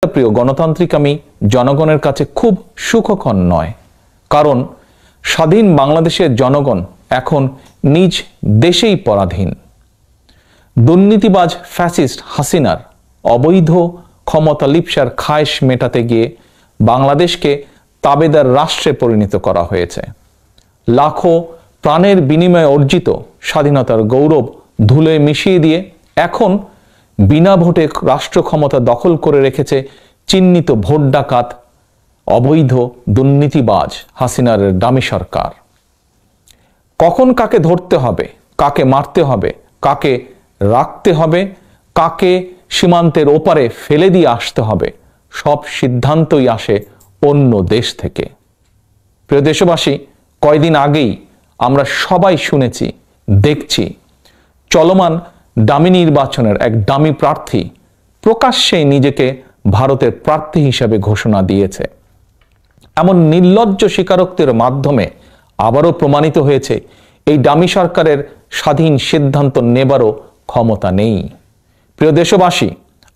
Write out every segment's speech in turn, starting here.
প্রিয় গণতান্ত্রিক আমি জনগণের কাছে খুব সুখকর নয়, কারণ স্বাধীন বাংলাদেশের জনগণ এখন নিজ দেশেই পরাধীন। দুর্নীতিবাজ ফ্যাসিস্ট হাসিনার অবৈধ ক্ষমতা লিপ্সার খায়েশ মেটাতে গিয়ে বাংলাদেশকে তাবেদার রাষ্ট্রে পরিণত করা হয়েছে। লাখো প্রাণের বিনিময়ে অর্জিত স্বাধীনতার গৌরব ধুলোয় মিশিয়ে দিয়ে এখন বিনা ভোটে রাষ্ট্র ক্ষমতা দখল করে রেখেছে চিহ্নিত ভোট ডাকাত অবৈধ দুর্নীতিবাজ হাসিনার ডামি সরকার। কখন কাকে ধরতে হবে, কাকে মারতে হবে, কাকে রাখতে হবে, কাকে সীমান্তের ওপারে ফেলে দিয়ে আসতে হবে, সব সিদ্ধান্তই আসে অন্য দেশ থেকে। প্রিয় দেশবাসী, কয়দিন আগেই আমরা সবাই শুনেছি, দেখছি চলমান ডামি নির্বাচনের এক ডামি প্রার্থী প্রকাশ্যেই নিজেকে ভারতের প্রার্থী হিসেবে ঘোষণা দিয়েছে। এমন নির্লজ্জ স্বীকারোক্তির মাধ্যমে আবারও প্রমাণিত হয়েছে এই ডামি সরকারের স্বাধীন সিদ্ধান্ত নেবারও ক্ষমতা নেই। প্রিয় দেশবাসী,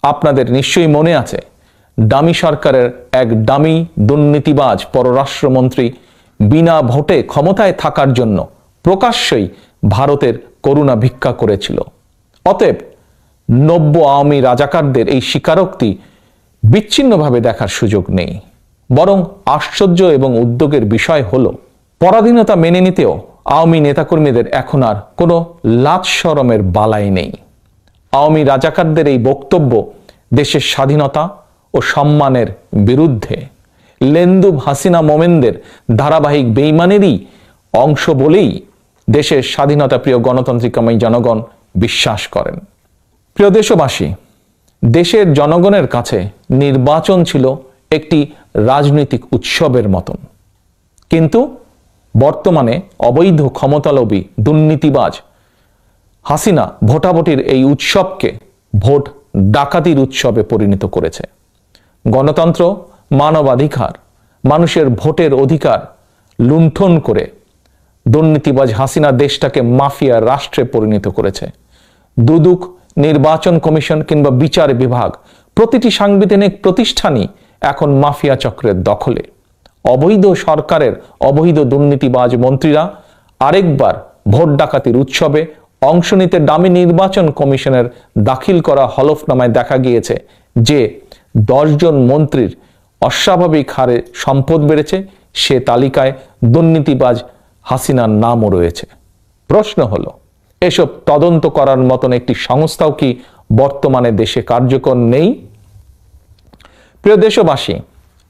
আপনাদের নিশ্চয়ই মনে আছে ডামি সরকারের এক ডামি দুর্নীতিবাজ পররাষ্ট্রমন্ত্রী বিনা ভোটে ক্ষমতায় থাকার জন্য প্রকাশ্যেই ভারতের করুণা ভিক্ষা করেছিল। অতএব নব্য আওয়ামী রাজাকারদের এই স্বীকারোক্তি বিচ্ছিন্নভাবে দেখার সুযোগ নেই, বরং আশ্চর্য এবং উদ্যোগের বিষয় হলো পরাধীনতা মেনে নিতেও আওয়ামী নেতাকর্মীদের এখন আর কোনো লাজ শরমের বালাই নেই। আওয়ামী রাজাকারদের এই বক্তব্য দেশের স্বাধীনতা ও সম্মানের বিরুদ্ধে, লেন্দুব হাসিনা মোমেনদের ধারাবাহিক বেইমানেরই অংশ বলেই দেশের স্বাধীনতা প্রিয় গণতান্ত্রিকামী জনগণ বিশ্বাস করেন। প্রিয় দেশবাসী, দেশের জনগণের কাছে নির্বাচন ছিল একটি রাজনৈতিক উৎসবের মতন, কিন্তু বর্তমানে অবৈধ ক্ষমতালোভী দুর্নীতিবাজ হাসিনা ভোটাভুটির এই উৎসবকে ভোট ডাকাতির উৎসবে পরিণত করেছে। গণতন্ত্র, মানবাধিকার, মানুষের ভোটের অধিকার লুণ্ঠন করে দুর্নীতিবাজ হাসিনা দেশটাকে মাফিয়া রাষ্ট্রে পরিণত করেছে। দুদক, নির্বাচন কমিশন কিংবা বিচার বিভাগ, প্রতিটি সাংবিধানিক প্রতিষ্ঠানই এখন মাফিয়া চক্রের দখলে। অবৈধ সরকারের অবৈধ দুর্নীতিবাজ মন্ত্রীরা আরেকবার ভোট ডাকাতির উৎসবে অংশ নিতে ডামি নির্বাচন কমিশনের দাখিল করা হলফনামায় দেখা গিয়েছে যে 10 জন মন্ত্রীর অস্বাভাবিক হারে সম্পদ বেড়েছে, সে তালিকায় দুর্নীতিবাজ হাসিনার নামও রয়েছে। প্রশ্ন হলো, এসব তদন্ত করার মতন একটি সংস্থাও কি বর্তমানে দেশে কার্যকর নেই? প্রিয় দেশবাসী,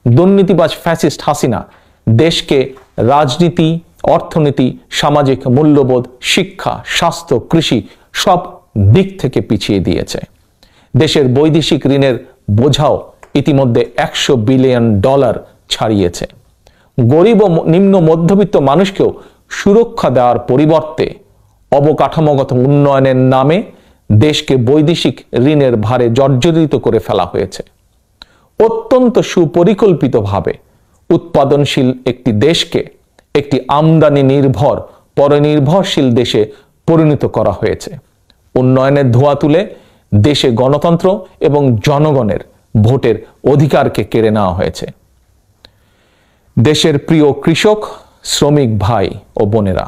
দুর্নীতিবাজ ফ্যাসিস্ট হাসিনা দেশকে রাজনীতি, অর্থনীতি, সামাজিক মূল্যবোধ, শিক্ষা, স্বাস্থ্য, কৃষি সব দিক থেকে পিছিয়ে দিয়েছে। দেশের বৈদেশিক ঋণের বোঝাও ইতিমধ্যে $100 বিলিয়ন ছাড়িয়েছে। গরিব ও নিম্ন মধ্যবিত্ত মানুষকেও সুরক্ষা দেওয়ার পরিবর্তে অবকাঠামোগত উন্নয়নের নামে দেশকে বৈদেশিক ঋণের ভারে জর্জরিত করে ফেলা হয়েছে। অত্যন্ত সুপরিকল্পিতভাবে উৎপাদনশীল একটি দেশকে একটি আমদানি নির্ভর পরনির্ভরশীল দেশে পরিণত করা হয়েছে। উন্নয়নের ধোঁয়া তুলে দেশে গণতন্ত্র এবং জনগণের ভোটের অধিকারকে কেড়ে নেওয়া হয়েছে। দেশের প্রিয় কৃষক, শ্রমিক ভাই ও বোনেরা,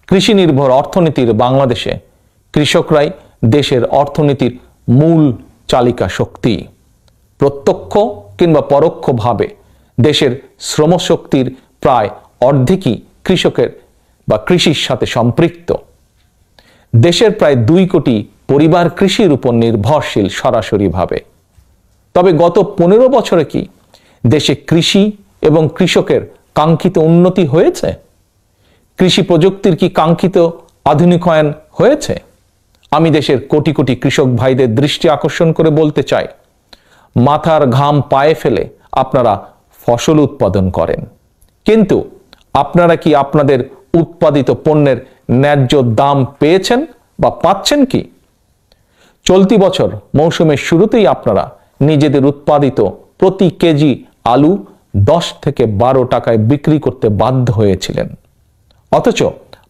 কৃষি নির্ভর অর্থনীতির বাংলাদেশে কৃষকরাই দেশের অর্থনীতির মূল চালিকা শক্তি। প্রত্যক্ষ কিংবা পরোক্ষভাবে দেশের শ্রমশক্তির প্রায় অর্ধেকই কৃষকের বা কৃষির সাথে সম্পৃক্ত। দেশের প্রায় 2 কোটি পরিবার কৃষির উপর নির্ভরশীল সরাসরিভাবে। তবে গত 15 বছরে কি দেশে কৃষি এবং কৃষকের কাঙ্ক্ষিত উন্নতি হয়েছে? কৃষি প্রযুক্তির কি কাঙ্ক্ষিত আধুনিকায়ন হয়েছে? আমি দেশের কোটি কোটি কৃষক ভাইদের দৃষ্টি আকর্ষণ করে বলতে চাই, মাথার ঘাম পায়ে ফেলে আপনারা ফসল উৎপাদন করেন, কিন্তু আপনারা কি আপনাদের উৎপাদিত পণ্যের ন্যায্য দাম পেয়েছেন বা পাচ্ছেন কি? চলতি বছর মৌসুমের শুরুতেই আপনারা নিজেদের উৎপাদিত প্রতি কেজি আলু 10 থেকে 12 টাকায় বিক্রি করতে বাধ্য হয়েছিলেন, অথচ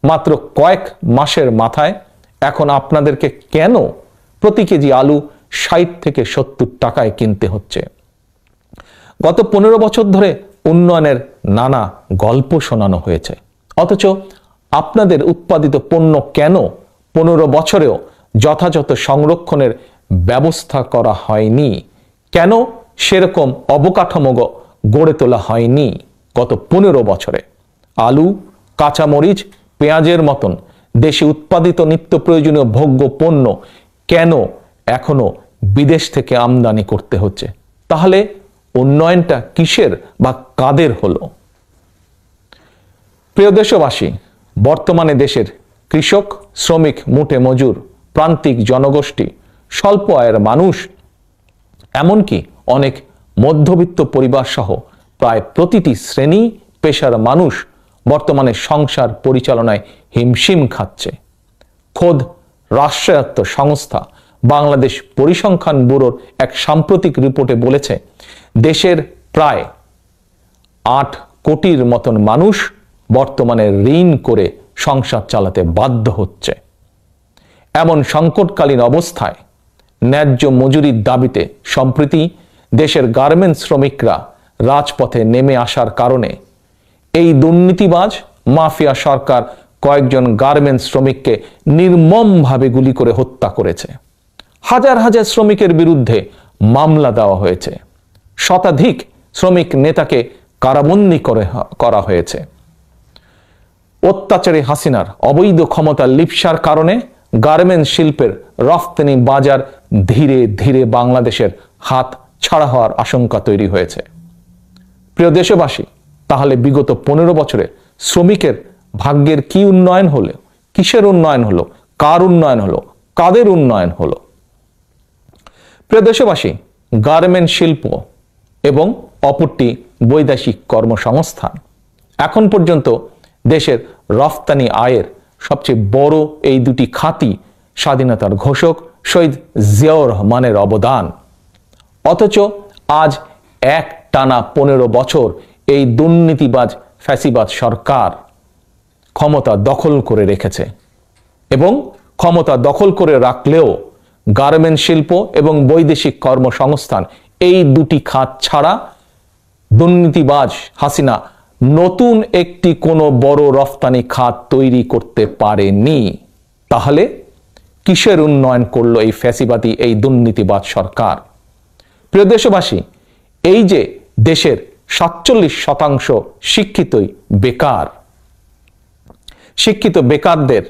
মাত্র কয়েক মাসের মাথায় এখন আপনাদেরকে কেন প্রতি কেজি আলু 60 থেকে 70 টাকায় কিনতে হচ্ছে। গত 15 বছর ধরে উন্নয়নের নানা গল্প শোনানো হয়েছে, অথচ আপনাদের উৎপাদিত পণ্য কেন 15 বছরেও যথাযথ সংরক্ষণের ব্যবস্থা করা হয়নি? কেন সেরকম অবকাঠামো গড়ে তোলা হয়নি গত 15 বছরে? আলু, কাঁচামরিচ, পেঁয়াজের মতন দেশে উৎপাদিত নিত্য প্রয়োজনীয় ভোগ্য পণ্য কেন এখনো বিদেশ থেকে আমদানি করতে হচ্ছে? তাহলে উন্নয়নটা কিসের বা কাদের হলো? প্রিয় দেশবাসী, বর্তমানে দেশের কৃষক, শ্রমিক, মুটে মজুর, প্রান্তিক জনগোষ্ঠী, স্বল্প আয়ের মানুষ, এমনকি অনেক মধ্যবিত্ত পরিবার সহ প্রায় প্রতিটি শ্রেণী পেশার মানুষ বর্তমানে সংসার পরিচালনায় হিমশিম খাচ্ছে। খোদ রাষ্ট্রায়ত্ত সংস্থা বাংলাদেশ পরিসংখ্যান ব্যুরোর এক সাম্প্রতিক রিপোর্টে বলেছে, দেশের প্রায় 8 কোটির মতন মানুষ বর্তমানে ঋণ করে সংসার চালাতে বাধ্য হচ্ছে। এমন সংকটকালীন অবস্থায় ন্যায্য মজুরির দাবিতে সম্প্রতি দেশের গার্মেন্টস শ্রমিকরা রাজপথে নেমে আসার কারণে এই দুর্নীতিবাজ মাফিয়া সরকার কয়েকজন গার্মেন্টস শ্রমিককে নির্মমভাবে গুলি করে হত্যা করেছে। হাজার হাজার শ্রমিকের বিরুদ্ধে মামলা দেওয়া হয়েছে। শতাধিক শ্রমিক নেতাকে কারাবন্দী করা হয়েছে। অত্যাচারী হাসিনার অবৈধ ক্ষমতার লিপ্সার কারণে গার্মেন্টস শিল্পের রফতানি বাজার ধীরে ধীরে বাংলাদেশের হাত ছাড়া হওয়ার আশঙ্কা তৈরি হয়েছে। প্রিয় দেশবাসী, তাহলে বিগত 15 বছরে শ্রমিকের ভাগ্যের কি উন্নয়ন হলো? কিসের উন্নয়ন হলো? কার উন্নয়ন হলো? কাদের উন্নয়ন হলো? প্রিয় দেশবাসী, গার্মেন্ট শিল্প এবং অপরটি বৈদেশিক কর্মসংস্থান এখন পর্যন্ত দেশের রফতানি আয়ের সবচেয়ে বড় এই দুটি খাতই স্বাধীনতার ঘোষক শহীদ জিয়াউর রহমানের অবদান। অথচ আজ টানা 15 বছর এই দুর্নীতিবাজ ফ্যাসিবাদ সরকার ক্ষমতা দখল করে রেখেছে এবং ক্ষমতা দখল করে রাখলেও গার্মেন্ট শিল্প এবং বৈদেশিক কর্মসংস্থান এই দুটি খাত ছাড়া দুর্নীতিবাজ হাসিনা নতুন একটি কোনো বড় রফতানি খাত তৈরি করতে পারেনি। তাহলে কিসের উন্নয়ন করলো এই ফ্যাসিবাদী এই দুর্নীতিবাজ সরকার? প্রিয় দেশবাসী, এই যে দেশের 47% শিক্ষিতই বেকার, শিক্ষিত বেকারদের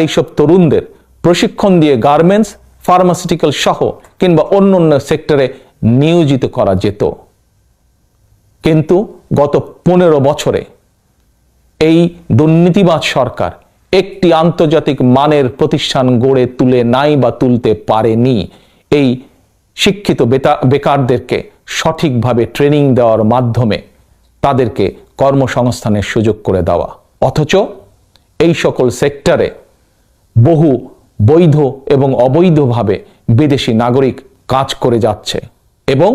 এইসব তরুণদের প্রশিক্ষণ দিয়ে গার্মেন্টস, ফার্মাসিউটিক্যাল সহ কিংবা অন্য সেক্টরে নিয়োজিত করা যেত। কিন্তু গত 15 বছরে এই দুর্নীতিবাজ সরকার একটি আন্তর্জাতিক মানের প্রতিষ্ঠান গড়ে তুলে নাই বা তুলতে পারেনি এই শিক্ষিত বেকারদেরকে সঠিকভাবে ট্রেনিং দেওয়ার মাধ্যমে তাদেরকে কর্মসংস্থানের সুযোগ করে দেওয়া। অথচ এই সকল সেক্টরে বহু বৈধ এবং অবৈধভাবে বিদেশি নাগরিক কাজ করে যাচ্ছে এবং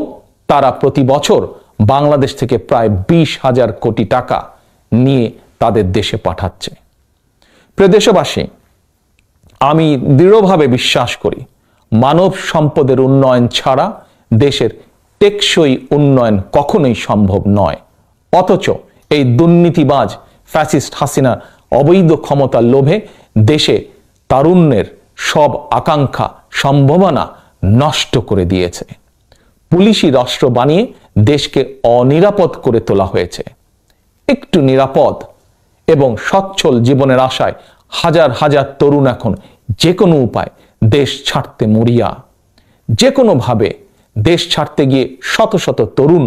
তারা প্রতি বছর বাংলাদেশ থেকে প্রায় 20,000 কোটি টাকা নিয়ে তাদের দেশে পাঠাচ্ছে। প্রিয় দেশবাসী, আমি দৃঢ়ভাবে বিশ্বাস করি মানব সম্পদের উন্নয়ন ছাড়া দেশের টেকসই উন্নয়ন কখনোই সম্ভব নয়। অথচ এই দুর্নীতিবাজ ফ্যাসিস্ট হাসিনার অবৈধ ক্ষমতার লোভে দেশে তারুণ্যের সব আকাঙ্ক্ষা সম্ভাবনা নষ্ট করে দিয়েছে। পুলিশি রাষ্ট্র বানিয়ে দেশকে অনিরাপদ করে তোলা হয়েছে। একটু নিরাপদ এবং সচ্ছল জীবনের আশায় হাজার হাজার তরুণ এখন যে কোনো উপায় দেশ ছাড়তে মরিয়া। যে কোনোভাবে দেশ ছাড়তে গিয়ে শত শত তরুণ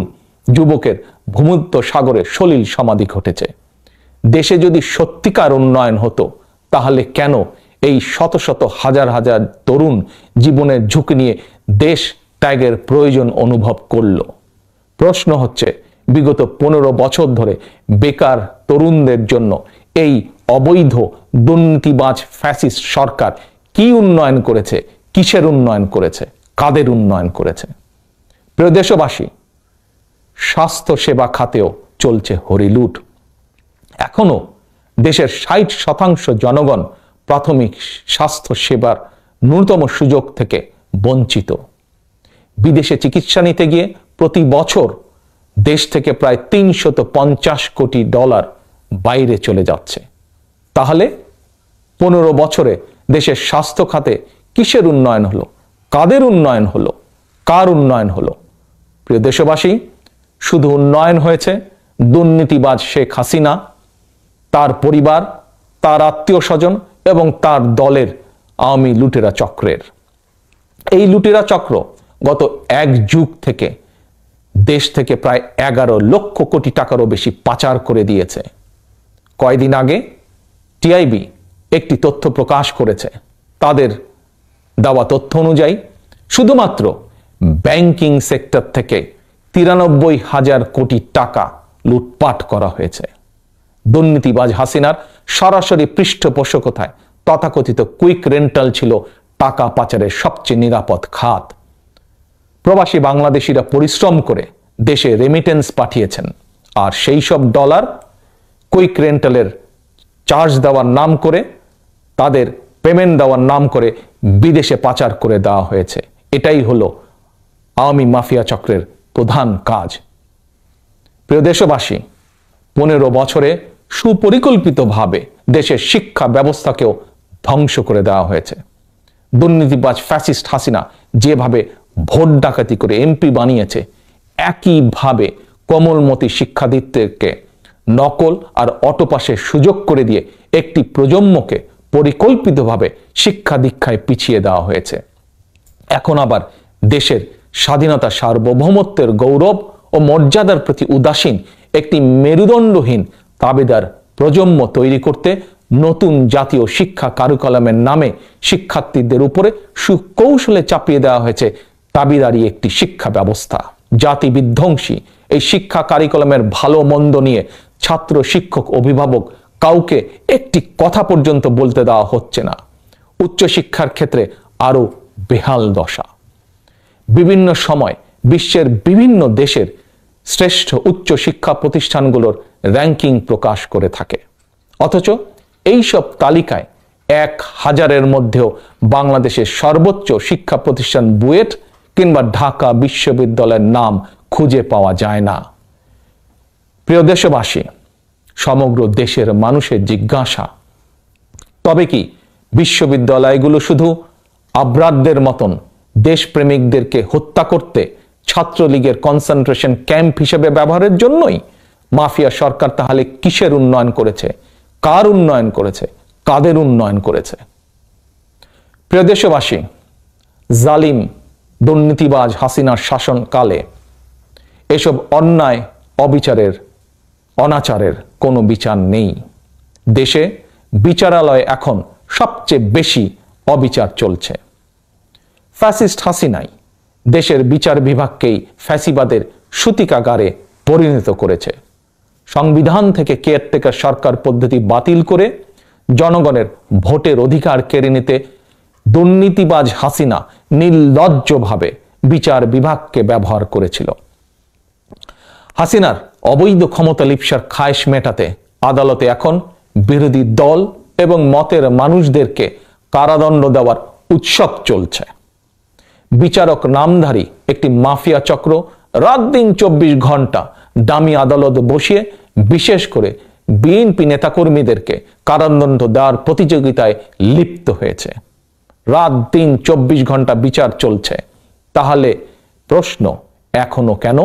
যুবকের ভূমধ্য সাগরে সলিল সমাধি ঘটেছে। দেশে যদি সত্যিকার উন্নয়ন হতো তাহলে কেন এই শত শত হাজার হাজার তরুণ জীবনের ঝুঁকি নিয়ে দেশ ত্যাগের প্রয়োজন অনুভব করল? প্রশ্ন হচ্ছে, বিগত 15 বছর ধরে বেকার তরুণদের জন্য এই অবৈধ দুর্নীতিবাজ ফ্যাসিস্ট সরকার কি উন্নয়ন করেছে? কিসের উন্নয়ন করেছে? কাদের উন্নয়ন করেছে? প্রিয় দেশবাসী, স্বাস্থ্য সেবা খাতেও চলছে হরিলুট। এখনো দেশের 60% জনগণ প্রাথমিক স্বাস্থ্য সেবার ন্যূনতম সুযোগ থেকে বঞ্চিত। বিদেশে চিকিৎসা নিতে গিয়ে প্রতি বছর দেশ থেকে প্রায় 350 কোটি ডলার বাইরে চলে যাচ্ছে। তাহলে 15 বছরে দেশের স্বাস্থ্য খাতে কিসের উন্নয়ন হলো, কাদের উন্নয়ন হলো, কার উন্নয়ন হলো? প্রিয় দেশবাসী, শুধু উন্নয়ন হয়েছে দুর্নীতিবাজ শেখ হাসিনা, তার পরিবার, তার আত্মীয় স্বজন এবং তার দলের আওয়ামী লুটেরা চক্রের। এই লুটেরা চক্র গত 1 যুগ থেকে দেশ থেকে প্রায় 11 লক্ষ কোটি টাকারও বেশি পাচার করে দিয়েছে। কয়েকদিন আগে টিআইবি একটি তথ্য প্রকাশ করেছে। তাদের দেওয়া তথ্য অনুযায়ী শুধুমাত্র ব্যাংকিং সেক্টর থেকে 93,000 কোটি টাকা লুটপাট করা হয়েছে। দুর্নীতিবাজ হাসিনার সরাসরি পৃষ্ঠপোষকতায় তথাকথিত কুইক রেন্টাল ছিল টাকা পাচারের সবচেয়ে নিরাপদ খাত। প্রবাসী বাংলাদেশিরা পরিশ্রম করে দেশে রেমিটেন্স পাঠিয়েছেন, আর সেই সব ডলার কুইক রেন্টালের চার্জ দেওয়ার নাম করে, তাদের পেমেন্ট দেওয়ার নাম করে বিদেশে পাচার করে দেওয়া হয়েছে। এটাই হলো আওয়ামী মাফিয়া চক্রের প্রধান কাজ। প্রিয় দেশবাসী, 15 বছরে সুপরিকল্পিতভাবে দেশের শিক্ষা ব্যবস্থাকেও ধ্বংস করে দেওয়া হয়েছে। দুর্নীতিবাজ ফ্যাসিস্ট হাসিনা যেভাবে ভোট ডাকাতি করে এমপি বানিয়েছে, একইভাবে কোমলমতি শিক্ষার্থীদেরকে নকল আর অটোপাসের সুযোগ করে দিয়ে একটি প্রজন্মকে পরিকল্পিতভাবে শিক্ষা দীক্ষায় পিছিয়ে দেওয়া হয়েছে। এখন আবার দেশের স্বাধীনতা, সার্বভৌমত্বের গৌরব ও মর্যাদার প্রতি উদাসীন একটি মেরুদণ্ডহীন তাবেদার প্রজন্ম তৈরি করতে নতুন জাতীয় শিক্ষা কারিকুলামের নামে শিক্ষার্থীদের উপরে সুকৌশলে চাপিয়ে দেওয়া হয়েছে দাবিদারি একটি শিক্ষা ব্যবস্থা। জাতি বিধ্বংসী এই শিক্ষা কারিকুলামের ভালো মন্দ নিয়ে ছাত্র, শিক্ষক, অভিভাবক কাউকে একটি কথা পর্যন্ত বলতে দেওয়া হচ্ছে না। উচ্চশিক্ষার ক্ষেত্রে আরো বেহাল দশা। বিভিন্ন সময় বিশ্বের বিভিন্ন দেশের শ্রেষ্ঠ উচ্চ শিক্ষা প্রতিষ্ঠানগুলোর র্যাঙ্কিং প্রকাশ করে থাকে, অথচ এই সব তালিকায় 1000-এর মধ্যেও বাংলাদেশের সর্বোচ্চ শিক্ষা প্রতিষ্ঠান বুয়েট কিংবা ঢাকা বিশ্ববিদ্যালয়ের নাম খুঁজে পাওয়া যায় না। প্রিয় দেশবাসী, সমগ্র দেশের মানুষের জিজ্ঞাসা, তবে কি বিশ্ববিদ্যালয়গুলো শুধু আব্রাদদের মতন দেশপ্রেমিকদেরকে হত্যা করতে ছাত্রলীগের কনসেন্ট্রেশন ক্যাম্প হিসেবে ব্যবহারের জন্যই? মাফিয়া সরকার তাহলে কিসের উন্নয়ন করেছে, কার উন্নয়ন করেছে, কাদের উন্নয়ন করেছে? প্রিয় দেশবাসী, জালিম দুর্নীতিবাজ হাসিনার শাসনকালে এসব অন্যায়, অবিচারের, অনাচারের কোনো বিচার নেই। দেশে বিচারালয়ে এখন সবচেয়ে বেশি অবিচার চলছে। ফ্যাসিস্ট হাসিনাই দেশের বিচার বিভাগকেই ফ্যাসিবাদের সূতিকাগারে পরিণত করেছে। সংবিধান থেকে কেয়ারটেকার সরকার পদ্ধতি বাতিল করে জনগণের ভোটের অধিকার কেড়ে নিতে দুর্নীতিবাজ হাসিনা নির্লজ্জভাবে বিচার বিভাগকে ব্যবহার করেছিল। হাসিনার অবৈধ ক্ষমতা লিপ্সার খায়েশ মেটাতে আদালতে এখন বিরোধী দল এবং মতের মানুষদেরকে কারাদণ্ড দেওয়ার উৎসব চলছে। বিচারক নামধারী একটি মাফিয়া চক্র রাত দিন 24 ঘন্টা দামি আদালত বসিয়ে বিশেষ করে বিএনপি নেতাকর্মীদেরকে কারাদণ্ড দেওয়ার প্রতিযোগিতায় লিপ্ত হয়েছে। রাত দিন 24 ঘন্টা বিচার চলছে। তাহলে প্রশ্ন, এখনো কেন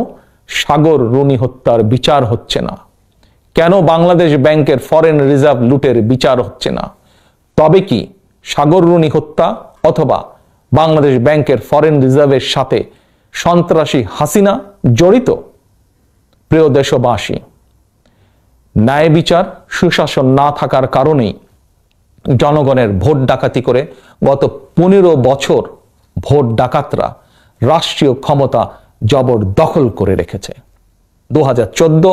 সাগর রুনি হত্যার বিচার হচ্ছে না? কেন বাংলাদেশ ব্যাংকের ফরেন রিজার্ভ লুটের বিচার হচ্ছে না? তবে কি সাগর রুনি হত্যা অথবা বাংলাদেশ ব্যাংকের ফরেন রিজার্ভের সাথে সন্ত্রাসী হাসিনা জড়িত? প্রিয় দেশবাসী, ন্যায় বিচার, সুশাসন না থাকার কারণেই জনগণের ভোট ডাকাতি করে গত 15 বছর ভোট ডাকাতরা রাষ্ট্রীয় ক্ষমতা জবরদখল করে রেখেছে। 2014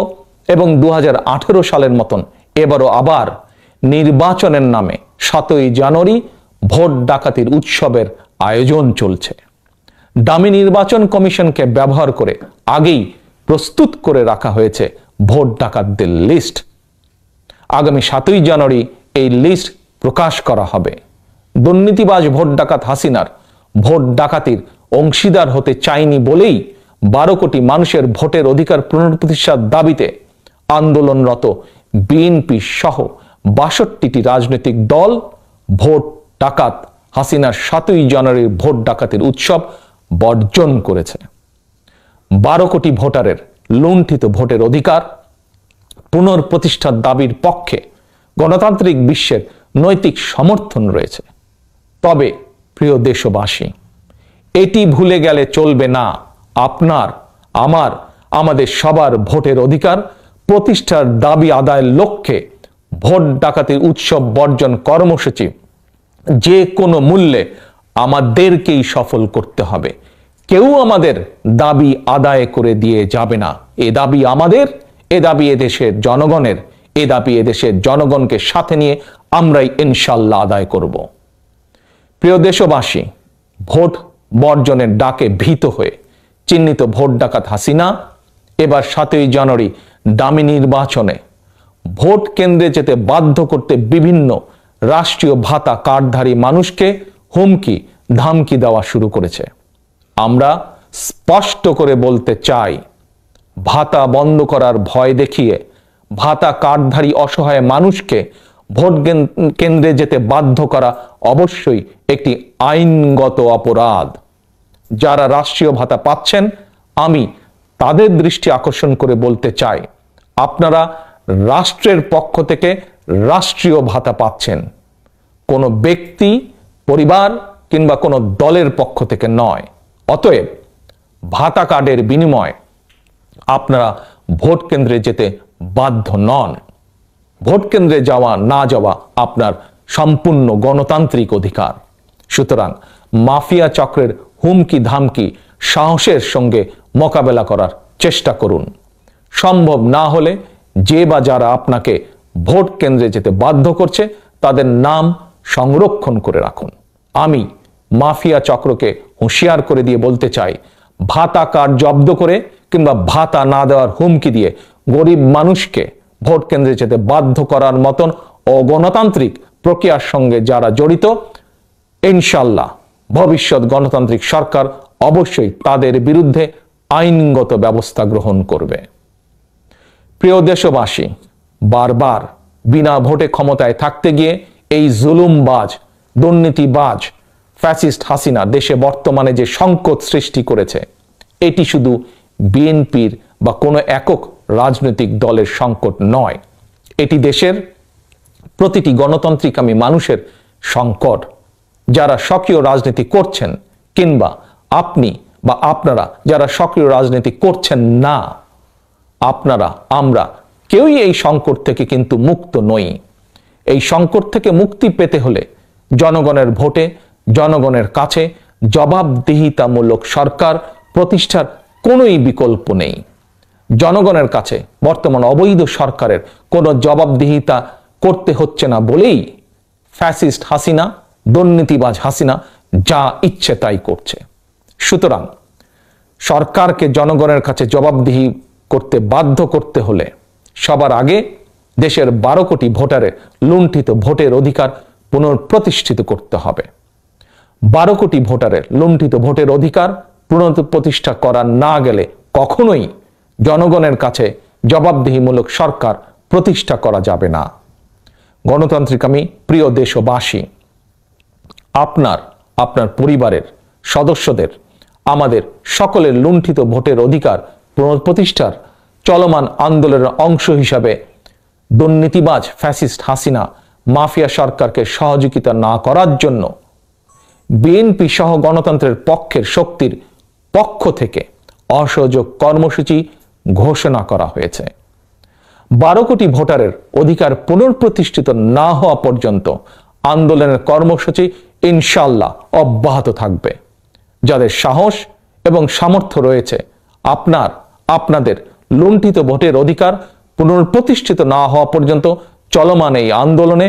এবং 2018 সালের মতন এবারও আবার নির্বাচনের নামে 7ই জানুয়ারি ভোট ডাকাতির উৎসবের আয়োজন চলছে। ডামি নির্বাচন কমিশনকে ব্যবহার করে আগেই প্রস্তুত করে রাখা হয়েছে ভোট ডাকাতদের লিস্ট। আগামী 7ই জানুয়ারি এই লিস্ট প্রকাশ করা হবে। দুর্নীতিবাজ ভোট ডাকাত হাসিনার ভোট ডাকাতির অংশীদার হতে চায়নি বলেই 12 কোটি মানুষের ভোটের অধিকার পুনঃপ্রতিষ্ঠার দাবিতে আন্দোলনরত বিএনপি সহ 62টি রাজনৈতিক দল ভোট ডাকাত হাসিনার 7ই জানুয়ারির ভোট ডাকাতির উৎসব বর্জন করেছে। 12 কোটি ভোটারের লুণ্ঠিত ভোটের অধিকার পুনঃপ্রতিষ্ঠার দাবির পক্ষে গণতান্ত্রিক বিশ্বের নৈতিক সমর্থন রয়েছে। তবে প্রিয় দেশবাসী, এটি ভুলে গেলে চলবে না, আপনার, আমার, আমাদের সবার ভোটের অধিকার প্রতিষ্ঠার দাবি আদায়ের লক্ষ্যে ভোট ডাকাতির উৎসব বর্জন কর্মসূচি যে কোনো মূল্যে আমাদেরকেই সফল করতে হবে। কেউ আমাদের দাবি আদায় করে দিয়ে যাবে না। এ দাবি আমাদের, এ দাবি এদেশের জনগণের, এ দাবি এদেশের জনগণকে সাথে নিয়ে আমরাই ইনশাল্লাহ আদায় করব। প্রিয় দেশবাসী, ভোট বর্জনের ডাকে ভীত হয়ে চিহ্নিত ভোট ডাকাত হাসিনা এবার 7ই জানুয়ারি দামি নির্বাচনে ভোট কেন্দ্রে যেতে বাধ্য করতে বিভিন্ন রাষ্ট্রীয় ভাতা কার্ডধারী মানুষকে হুমকি ধামকি দেওয়া শুরু করেছে। আমরা স্পষ্ট করে বলতে চাই, ভাতা বন্ধ করার ভয় দেখিয়ে ভাতা কার্ডধারী অসহায় মানুষকে ভোট কেন্দ্রে যেতে বাধ্য করা অবশ্যই একটি আইনগত অপরাধ। যারা রাষ্ট্রীয় ভাতা পাচ্ছেন, আমি তাদের দৃষ্টি আকর্ষণ করে বলতে চাই, আপনারা রাষ্ট্রের পক্ষ থেকে রাষ্ট্রীয় ভাতা পাচ্ছেন, কোনো ব্যক্তি, পরিবার কিংবা কোনো দলের পক্ষ থেকে নয়। অতএব ভাতা কার্ডের বিনিময়ে আপনারা ভোট কেন্দ্রে যেতে বাধ্য নন। ভোট কেন্দ্রে যাওয়া না যাওয়া আপনার সম্পূর্ণ গণতান্ত্রিক অধিকার। সুতরাং মাফিয়া চক্রের হুমকি ধামকি সাহসের সঙ্গে মোকাবেলা করার চেষ্টা করুন। সম্ভব না হলে যে বা যারা আপনাকে ভোট কেন্দ্রে যেতে বাধ্য করছে তাদের নাম সংরক্ষণ করে রাখুন। আমি মাফিয়া চক্রকে হুঁশিয়ার করে দিয়ে বলতে চাই, ভাতা কার্ড জব্দ করে কিংবা ভাতা না দেওয়ার হুমকি দিয়ে গরিব মানুষকে ভোট কেন্দ্রে যেতে বাধ্য করার মতন অগণতান্ত্রিক প্রক্রিয়ার সঙ্গে যারা জড়িত, ইনশাল্লাহ ভবিষ্যৎ গণতান্ত্রিক সরকার অবশ্যই তাদের বিরুদ্ধে আইনগত ব্যবস্থা গ্রহণ করবে। প্রিয় দেশবাসী, বারবার বিনা ভোটে ক্ষমতায় থাকতে গিয়ে এই জুলুমবাজ, দুর্নীতিবাজ ফ্যাসিস্ট হাসিনা দেশে বর্তমানে যে সংকট সৃষ্টি করেছে, এটি শুধু বিএনপির বা কোনো একক রাজনৈতিক দলের সংকট নয়, এটি দেশের প্রতিটি গণতান্ত্রিকামী মানুষের সংকট। যারা সক্রিয় রাজনীতি করছেন কিংবা আপনি বা আপনারা যারা সক্রিয় রাজনীতি করছেন না, আপনারা, আমরা কেউই এই সংকট থেকে কিন্তু মুক্ত নই। এই সংকট থেকে মুক্তি পেতে হলে জনগণের ভোটে, জনগণের কাছে জবাবদিহিতামূলক সরকার প্রতিষ্ঠার কোনোই বিকল্প নেই। জনগণের কাছে বর্তমান অবৈধ সরকারের কোনো জবাবদিহিতা করতে হচ্ছে না বলেই ফ্যাসিস্ট হাসিনা, দুর্নীতিবাজ হাসিনা যা ইচ্ছে তাই করছে। সুতরাং সরকারকে জনগণের কাছে জবাবদিহি করতে বাধ্য করতে হলে সবার আগে দেশের 12 কোটি ভোটারের লুণ্ঠিত ভোটের অধিকার পুনঃপ্রতিষ্ঠিত করতে হবে। 12 কোটি ভোটারের লুণ্ঠিত ভোটের অধিকার পুনঃপ্রতিষ্ঠা করা না গেলে কখনোই জনগণের কাছে জবাবদিহিমূলক সরকার প্রতিষ্ঠা করা যাবে না। গণতান্ত্রিকামী প্রিয় দেশবাসী, আপনার, আপনার পরিবারের সদস্যদের, আমাদের সকলের লুণ্ঠিত ভোটের অধিকার পুনঃপ্রতিষ্ঠার চলমান আন্দোলনের অংশ হিসাবে দুর্নীতিবাজ ফ্যাসিস্ট হাসিনা মাফিয়া সরকারকে সহযোগিতা না করার জন্য বিএনপি সহ গণতন্ত্রের পক্ষের শক্তির পক্ষ থেকে অসহযোগ কর্মসূচি ঘোষণা করা হয়েছে। 12 কোটি ভোটারের অধিকার পুনঃপ্রতিষ্ঠিত না হওয়া পর্যন্ত আন্দোলনের কর্মসূচি ইনশাল্লাহ অব্যাহত থাকবে। যাদের সাহস এবং সামর্থ্য রয়েছে, আপনার, আপনাদের লুণ্ঠিত ভোটের অধিকার পুনঃপ্রতিষ্ঠিত না হওয়া পর্যন্ত চলমান এই আন্দোলনে